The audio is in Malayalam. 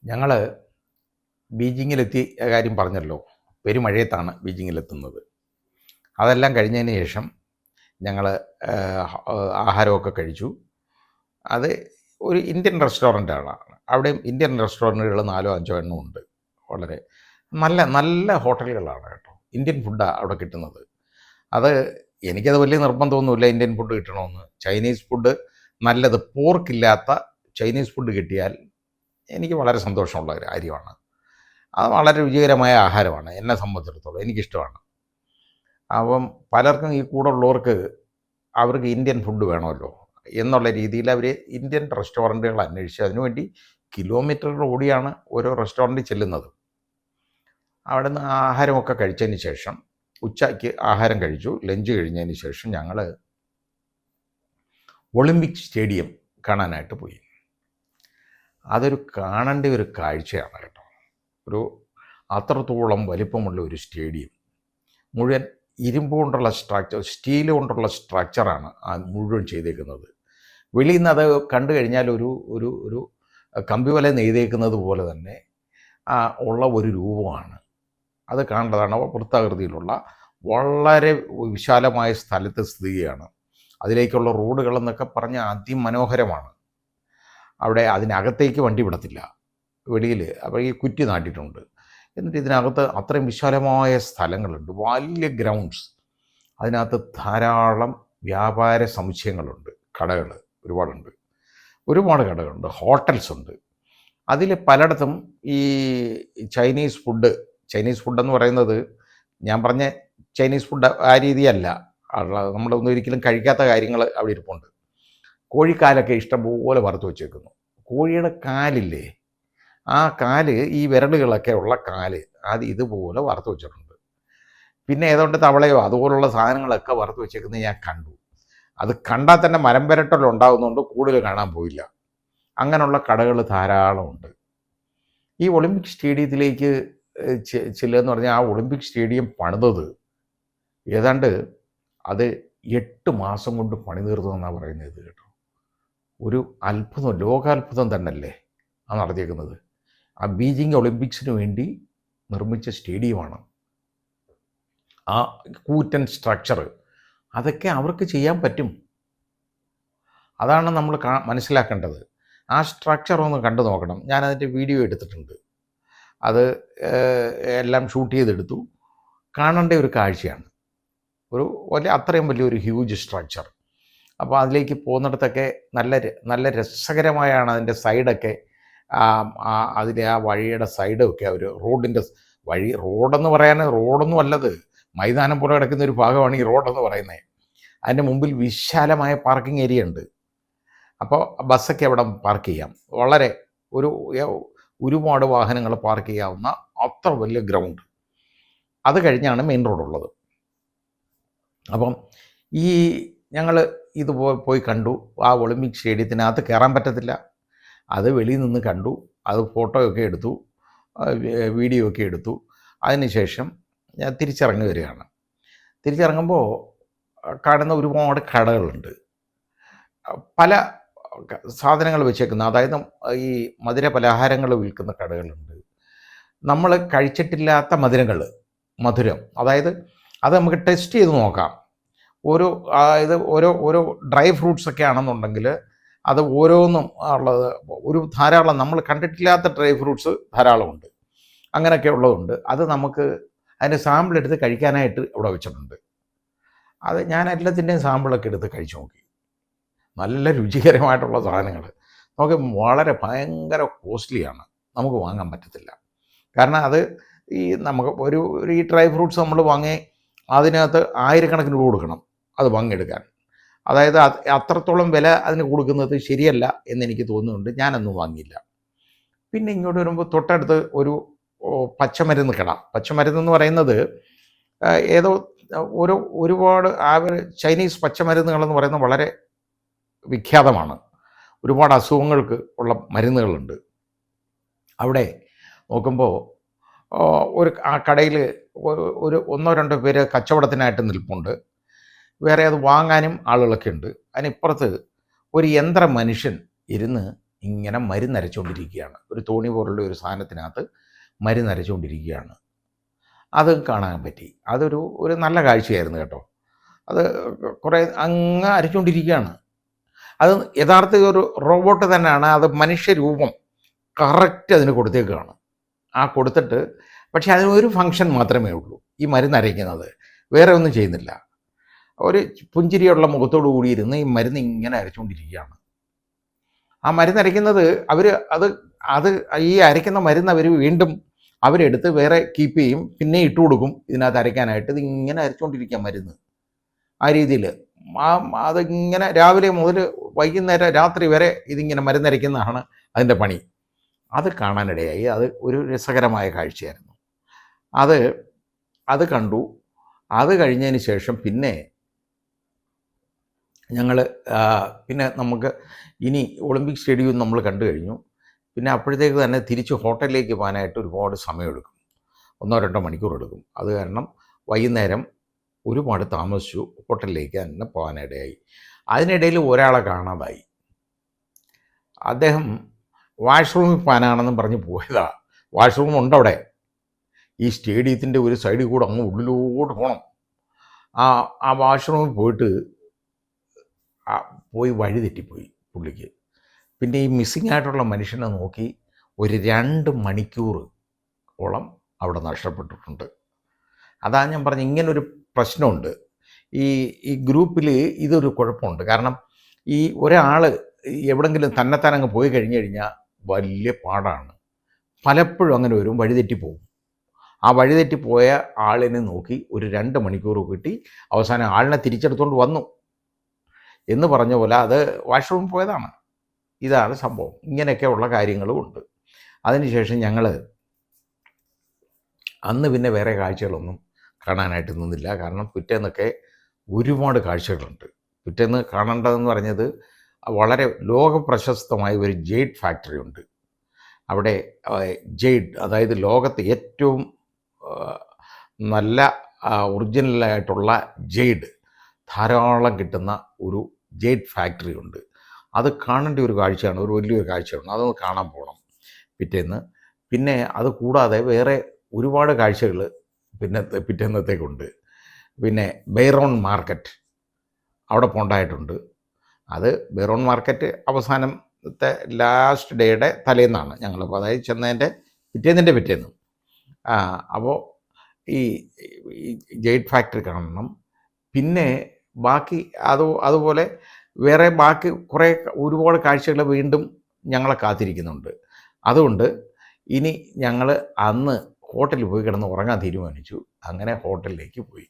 ഞങ്ങൾ ബീജിങ്ങിലെത്തി കാര്യം പറഞ്ഞല്ലോ. പെരുമഴയത്താണ് ബീജിങ്ങിലെത്തുന്നത്. അതെല്ലാം കഴിഞ്ഞതിന് ശേഷം ഞങ്ങൾ ആഹാരമൊക്കെ കഴിച്ചു. അത് ഒരു ഇന്ത്യൻ റെസ്റ്റോറൻ്റാണ്. അവിടെയും ഇന്ത്യൻ റെസ്റ്റോറൻറ്റുകൾ 4-5 എണ്ണം ഉണ്ട്. വളരെ നല്ല നല്ല ഹോട്ടലുകളാണ് കേട്ടോ. ഇന്ത്യൻ ഫുഡാണ് അവിടെ കിട്ടുന്നത്. അത് എനിക്കത് വലിയ നിർബന്ധമൊന്നുമില്ല ഇന്ത്യൻ ഫുഡ് കിട്ടണമെന്ന്. ചൈനീസ് ഫുഡ് നല്ലത് പോർക്കില്ലാത്ത ചൈനീസ് ഫുഡ് കിട്ടിയാൽ എനിക്ക് വളരെ സന്തോഷമുള്ള ഒരു കാര്യമാണ്. അത് വളരെ രുചികരമായ ആഹാരമാണ് എന്നെ സംബന്ധിച്ചിടത്തോളം, എനിക്കിഷ്ടമാണ്. അപ്പം പലർക്കും ഈ കൂടെ ഉള്ളവർക്ക് അവർക്ക് ഇന്ത്യൻ ഫുഡ് വേണമല്ലോ എന്നുള്ള രീതിയിൽ അവർ ഇന്ത്യൻ റെസ്റ്റോറൻറ്റുകൾ അന്വേഷിച്ച് അതിനുവേണ്ടി കിലോമീറ്ററുകൾ ഓടിയാണ് ഓരോ റെസ്റ്റോറൻറ്റിൽ ചെല്ലുന്നത്. അവിടെ നിന്ന് ആഹാരമൊക്കെ കഴിച്ചതിന് ശേഷം ഉച്ചയ്ക്ക് ആഹാരം കഴിച്ചു. ലഞ്ച് കഴിഞ്ഞതിന് ശേഷം ഞങ്ങൾ ഒളിമ്പിക് സ്റ്റേഡിയം കാണാനായിട്ട് പോയി. അതൊരു കാണേണ്ട ഒരു കാഴ്ചയാണ് കേട്ടോ. ഒരു അത്രത്തോളം വലിപ്പമുള്ള ഒരു സ്റ്റേഡിയം, മുഴുവൻ ഇരുമ്പ് കൊണ്ടുള്ള സ്ട്രക്ചർ, സ്റ്റീൽ കൊണ്ടുള്ള സ്ട്രക്ചറാണ് ആ മുഴുവൻ ചെയ്തേക്കുന്നത്. വെളിയിൽ നിന്ന് അത് കണ്ടു കഴിഞ്ഞാൽ ഒരു ഒരു ഒരു കമ്പി വല നെയ്തേക്കുന്നത് പോലെ തന്നെ ഉള്ള ഒരു രൂപമാണ് അത്. കാണേണ്ടതാണ്. വൃത്താകൃതിയിലുള്ള വളരെ വിശാലമായ സ്ഥലത്ത് സ്ഥിതി ചെയ്യുകയാണ്. അതിലേക്കുള്ള റോഡുകളെന്നൊക്കെ പറഞ്ഞാൽ അതിമനോഹരമാണ്. അവിടെ അതിനകത്തേക്ക് വണ്ടി വിടത്തില്ല, വെളിയിൽ. അപ്പോൾ ഈ കുറ്റി നാട്ടിയിട്ടുണ്ട്. എന്നിട്ട് ഇതിനകത്ത് അത്രയും വിശാലമായ സ്ഥലങ്ങളുണ്ട്, വലിയ ഗ്രൗണ്ട്സ്. അതിനകത്ത് ധാരാളം വ്യാപാര സമുച്ചയങ്ങളുണ്ട്, കടകൾ ഒരുപാട് കടകളുണ്ട്, ഹോട്ടൽസ് ഉണ്ട്. അതിൽ പലയിടത്തും ഈ ചൈനീസ് ഫുഡെന്ന് പറയുന്നത്, ഞാൻ പറഞ്ഞ ചൈനീസ് ഫുഡ് ആ രീതിയല്ല. നമ്മളൊന്നും ഒരിക്കലും കഴിക്കാത്ത കാര്യങ്ങൾ അവിടെ ഇരിപ്പുണ്ട്. കോഴിക്കാലൊക്കെ ഇഷ്ടംപോലെ വറുത്ത് വെച്ചേക്കുന്നു. കോഴിയുടെ കാലില്ലേ, ആ കാല്, ഈ വിരലുകളൊക്കെ ഉള്ള കാല്, അത് ഇതുപോലെ വറുത്ത് വെച്ചിട്ടുണ്ട്. പിന്നെ ഏതുകൊണ്ട് തവളയോ അതുപോലുള്ള സാധനങ്ങളൊക്കെ വറുത്ത് വെച്ചേക്കുന്നത് ഞാൻ കണ്ടു. അത് കണ്ടാൽ തന്നെ മരം പുരട്ടൽ ഉണ്ടാകുന്നതുകൊണ്ട് കൂടുതൽ കാണാൻ പോയില്ല. അങ്ങനെയുള്ള കടകൾ ധാരാളമുണ്ട്. ഈ ഒളിമ്പിക് സ്റ്റേഡിയത്തിലേക്ക് ചെല്ലുകയെന്ന് പറഞ്ഞാൽ, ആ ഒളിമ്പിക് സ്റ്റേഡിയം പണിതത് ഏതാണ്ട് അത് 8 മാസം കൊണ്ട് പണി തീർത്തതെന്നാണ് പറയുന്നത് കേട്ടോ. ഒരു അത്ഭുതം, ലോകാത്ഭുതം തന്നെയല്ലേ ആ നടത്തിയേക്കുന്നത്. ആ ബീജിംഗ് ഒളിമ്പിക്സിന് വേണ്ടി നിർമ്മിച്ച സ്റ്റേഡിയമാണ്. ആ കൂറ്റൻ സ്ട്രക്ചർ, അതൊക്കെ അവർക്ക് ചെയ്യാൻ പറ്റും. അതാണ് നമ്മൾ മനസ്സിലാക്കേണ്ടത്. ആ സ്ട്രക്ചർ ഒന്ന് കണ്ടു നോക്കണം. ഞാനതിൻ്റെ വീഡിയോ എടുത്തിട്ടുണ്ട്. അത് എല്ലാം ഷൂട്ട് ചെയ്തെടുത്തു. കാണേണ്ട ഒരു കാഴ്ചയാണ്. അത്രയും വലിയൊരു ഹ്യൂജ് സ്ട്രക്ചർ. അപ്പോൾ അതിലേക്ക് പോകുന്നിടത്തൊക്കെ നല്ല രസകരമായാണ് അതിൻ്റെ സൈഡൊക്കെ. അതിൻ്റെ ആ വഴിയുടെ സൈഡൊക്കെ ഒരു റോഡിൻ്റെ വഴി, റോഡെന്ന് പറയാൻ റോഡൊന്നും അല്ലത്, മൈതാനം പോലെ കിടക്കുന്ന ഒരു ഭാഗമാണ് ഈ റോഡെന്ന് പറയുന്നത്. അതിൻ്റെ മുമ്പിൽ വിശാലമായ പാർക്കിംഗ് ഏരിയ ഉണ്ട്. അപ്പോൾ ബസ്സൊക്കെ അവിടെ പാർക്ക് ചെയ്യാം. വളരെ ഒരുപാട് വാഹനങ്ങൾ പാർക്ക് ചെയ്യാവുന്ന അത്ര വലിയ ഗ്രൗണ്ട്. അത് കഴിഞ്ഞാണ് മെയിൻ റോഡുള്ളത്. അപ്പം ഈ ഞങ്ങൾ ഇത് പോയി കണ്ടു. ആ ഒളിമ്പിക് സ്റ്റേഡിയത്തിനകത്ത് കയറാൻ പറ്റത്തില്ല. അത് വെളിയിൽ നിന്ന് കണ്ടു. അത് ഫോട്ടോയൊക്കെ എടുത്തു, വീഡിയോ ഒക്കെ എടുത്തു. അതിനുശേഷം ഞാൻ തിരിച്ചിറങ്ങി വരികയാണ്. തിരിച്ചിറങ്ങുമ്പോൾ കാണുന്ന ഒരുപാട് കടകളുണ്ട്. പല സാധനങ്ങൾ വെച്ചേക്കുന്ന, അതായത് ഈ മധുര പലഹാരങ്ങൾ വിൽക്കുന്ന കടകളുണ്ട്. നമ്മൾ കഴിച്ചിട്ടില്ലാത്ത മധുരം, അതായത് അത് നമുക്ക് ടെസ്റ്റ് ചെയ്ത് നോക്കാം. ഓരോ ഡ്രൈ ഫ്രൂട്ട്സൊക്കെ ആണെന്നുണ്ടെങ്കിൽ അത് ഓരോന്നും ഉള്ളത് ധാരാളം നമ്മൾ കണ്ടിട്ടില്ലാത്ത ഡ്രൈ ഫ്രൂട്ട്സ് ധാരാളമുണ്ട്. അങ്ങനെയൊക്കെ ഉള്ളതുണ്ട്. അത് നമുക്ക് അതിൻ്റെ സാമ്പിൾ എടുത്ത് കഴിക്കാനായിട്ട് അവിടെ വെച്ചിട്ടുണ്ട്. അത് ഞാൻ എല്ലാത്തിൻ്റെയും സാമ്പിളൊക്കെ എടുത്ത് കഴിച്ചു നോക്കി. നല്ല രുചികരമായിട്ടുള്ള സാധനങ്ങൾ. നമുക്ക് വളരെ ഭയങ്കര കോസ്റ്റ്ലിയാണ്, നമുക്ക് വാങ്ങാൻ പറ്റത്തില്ല. കാരണം അത് നമുക്ക് ഈ ഡ്രൈ ഫ്രൂട്ട്സ് നമ്മൾ വാങ്ങി അതിനകത്ത് ആയിരക്കണക്കിന് രൂപ കൊടുക്കണം അത് വാങ്ങിയെടുക്കാൻ. അതായത് അത്രത്തോളം വില അതിന് കൊടുക്കുന്നത് ശരിയല്ല എന്നെനിക്ക് തോന്നുന്നുണ്ട്. ഞാനൊന്നും വാങ്ങിയില്ല. പിന്നെ ഇങ്ങോട്ട് വരുമ്പോൾ തൊട്ടടുത്ത് ഒരു പച്ചമരുന്ന് കട. പച്ചമരുന്നെന്ന് പറയുന്നത് ഒരുപാട് ചൈനീസ് പച്ചമരുന്നുകളെന്ന് പറയുന്നത് വളരെ വിഖ്യാതമാണ്. ഒരുപാട് അസുഖങ്ങൾക്ക് ഉള്ള മരുന്നുകളുണ്ട്. അവിടെ നോക്കുമ്പോൾ ആ കടയിൽ ഒന്നോ രണ്ടോ പേര് കച്ചവടത്തിനായിട്ട് നിൽപ്പുണ്ട്. വേറെ അത് വാങ്ങാനും ആളുകളൊക്കെ ഉണ്ട്. അതിനിപ്പുറത്ത് ഒരു യന്ത്ര മനുഷ്യൻ ഇരുന്ന് ഇങ്ങനെ മരുന്നരച്ചുകൊണ്ടിരിക്കുകയാണ്. ഒരു തോണി പോലുള്ള ഒരു സാധനത്തിനകത്ത് മരുന്നരച്ചുകൊണ്ടിരിക്കുകയാണ്. അത് കാണാൻ പറ്റി. ഒരു നല്ല കാഴ്ചയായിരുന്നു കേട്ടോ. അത് കുറേ അങ്ങ് അരച്ചുകൊണ്ടിരിക്കുകയാണ്. അത് യഥാർത്ഥ ഒരു റോബോട്ട് തന്നെയാണ്. അത് മനുഷ്യരൂപം കറക്റ്റ് അതിന് കൊടുത്തേക്കുകയാണ്. ആ കൊടുത്തിട്ട് പക്ഷേ അതിനൊരു ഫങ്ഷൻ മാത്രമേ ഉള്ളൂ, ഈ മരുന്നരയ്ക്കുന്നത്. വേറെ ഒന്നും ചെയ്യുന്നില്ല. ഒരു പുഞ്ചിരിയുള്ള മുഖത്തോടു കൂടിയിരുന്ന് ഈ മരുന്ന് ഇങ്ങനെ അരച്ചുകൊണ്ടിരിക്കുകയാണ്. ആ മരുന്നരയ്ക്കുന്നത് അത് ഈ അരയ്ക്കുന്ന മരുന്ന് വീണ്ടും അവരെടുത്ത് വേറെ കീപ്പ് ചെയ്യും, പിന്നെ ഇട്ട് കൊടുക്കും ഇതിനകത്ത് അരയ്ക്കാനായിട്ട്. ഇതിങ്ങനെ അരച്ചുകൊണ്ടിരിക്കുക മരുന്ന്. ആ രീതിയിൽ അതിങ്ങനെ രാവിലെ മുതൽ വൈകുന്നേരം രാത്രി വരെ ഇതിങ്ങനെ മരുന്നരയ്ക്കുന്നതാണ് അതിൻ്റെ പണി. അത് കാണാനിടയായി. അത് ഒരു രസകരമായ കാഴ്ചയായിരുന്നു. അത് കണ്ടു. അത് കഴിഞ്ഞതിന് ശേഷം പിന്നെ പിന്നെ നമുക്ക് ഇനി ഒളിമ്പിക് സ്റ്റേഡിയം നമ്മൾ കണ്ടു കഴിഞ്ഞു. പിന്നെ അപ്പോഴത്തേക്ക് തന്നെ തിരിച്ച് ഹോട്ടലിലേക്ക് പോകാനായിട്ട് ഒരുപാട് സമയമെടുക്കും. 1-2 മണിക്കൂർ എടുക്കും. അത് കാരണം വൈകുന്നേരം ഒരുപാട് താമസിച്ചു ഹോട്ടലിലേക്ക് തന്നെ പോകാനിടയായി. അതിനിടയിൽ ഒരാളെ കാണാതായി. അദ്ദേഹം വാഷ്റൂമിൽ പോകാനാണെന്നും പറഞ്ഞ് പോയതാ. വാഷ്റൂം ഉണ്ടവിടെ. ഈ സ്റ്റേഡിയത്തിൻ്റെ ഒരു സൈഡിൽ കൂടെ അങ്ങ് ഉള്ളിലോട്ട് പോകണം. ആ വാഷ്റൂമിൽ പോയി വഴി തെറ്റിപ്പോയി പുള്ളിക്ക്. പിന്നെ ഈ മിസ്സിംഗ് ആയിട്ടുള്ള മനുഷ്യനെ നോക്കി ഒരു 2 മണിക്കൂർ ഓളം അവിടെ നഷ്ടപ്പെട്ടിട്ടുണ്ട്. അതാ ഞാൻ പറഞ്ഞ ഇങ്ങനൊരു പ്രശ്നമുണ്ട് ഈ ഗ്രൂപ്പിൽ. ഇതൊരു കുഴപ്പമുണ്ട്. കാരണം ഈ ഒരാൾ എവിടെങ്കിലും തന്നെത്താനങ്ങ് പോയി കഴിഞ്ഞ് കഴിഞ്ഞാൽ വലിയ പാടാണ്. പലപ്പോഴും അങ്ങനെ വരും, വഴിതെറ്റിപ്പോവും. ആ വഴിതെറ്റിപ്പോയ ആളിനെ നോക്കി ഒരു 2 മണിക്കൂർ കിട്ടി. അവസാനം ആളിനെ തിരിച്ചെടുത്തുകൊണ്ട് വന്നു എന്ന് പറഞ്ഞ പോലെ അത് വാഷ്റൂമിൽ പോയതാണ്. ഇതാണ് സംഭവം. ഇങ്ങനെയൊക്കെയുള്ള കാര്യങ്ങളും ഉണ്ട്. അതിനുശേഷം ഞങ്ങൾ അന്ന് പിന്നെ വേറെ കാഴ്ചകളൊന്നും കാണാനായിട്ട് നിന്നില്ല. കാരണം പിറ്റേന്നൊക്കെ ഒരുപാട് കാഴ്ചകളുണ്ട്. പിറ്റേന്ന് കാണേണ്ടതെന്ന് പറഞ്ഞത് വളരെ ലോകപ്രശസ്തമായ ഒരു ജെയ്ഡ് ഫാക്ടറി ഉണ്ട്. അവിടെ ജെയ്ഡ്, അതായത് ലോകത്ത് ഏറ്റവും നല്ല ഒറിജിനലായിട്ടുള്ള ജെയ്ഡ് ധാരാളം കിട്ടുന്ന ഒരു ജെയ്ഡ് ഫാക്ടറി ഉണ്ട്. അത് കാണേണ്ട ഒരു കാഴ്ചയാണ്, ഒരു വലിയൊരു കാഴ്ചയാണ്. അതൊന്ന് കാണാൻ പോകണം പിറ്റേന്ന്. പിന്നെ അത് കൂടാതെ വേറെ ഒരുപാട് കാഴ്ചകൾ പിറ്റേന്നത്തേക്കുണ്ട്. പിന്നെ ബെയ്റോൺ മാർക്കറ്റ് അവിടെ പോകേണ്ടതായിട്ടുണ്ട്. അത് ബെയ്റോൺ മാർക്കറ്റ് അവസാനത്തെ ലാസ്റ്റ് ഡേയുടെ തലേന്നാണ് ഞങ്ങളിപ്പോൾ, അതായത് ചെന്നതിൻ്റെ പിറ്റേന്ന്. അപ്പോൾ ഈ ജെയ്ഡ് ഫാക്ടറി കാണണം. പിന്നെ ബാക്കി അതുപോലെ വേറെ ബാക്കി ഒരുപാട് കാഴ്ചകൾ വീണ്ടും ഞങ്ങളെ കാത്തിരിക്കുന്നുണ്ട്. അതുകൊണ്ട് ഇനി ഞങ്ങൾ അന്ന് ഹോട്ടലിൽ പോയി കിടന്ന് ഉറങ്ങാൻ തീരുമാനിച്ചു. അങ്ങനെ ഹോട്ടലിലേക്ക് പോയി.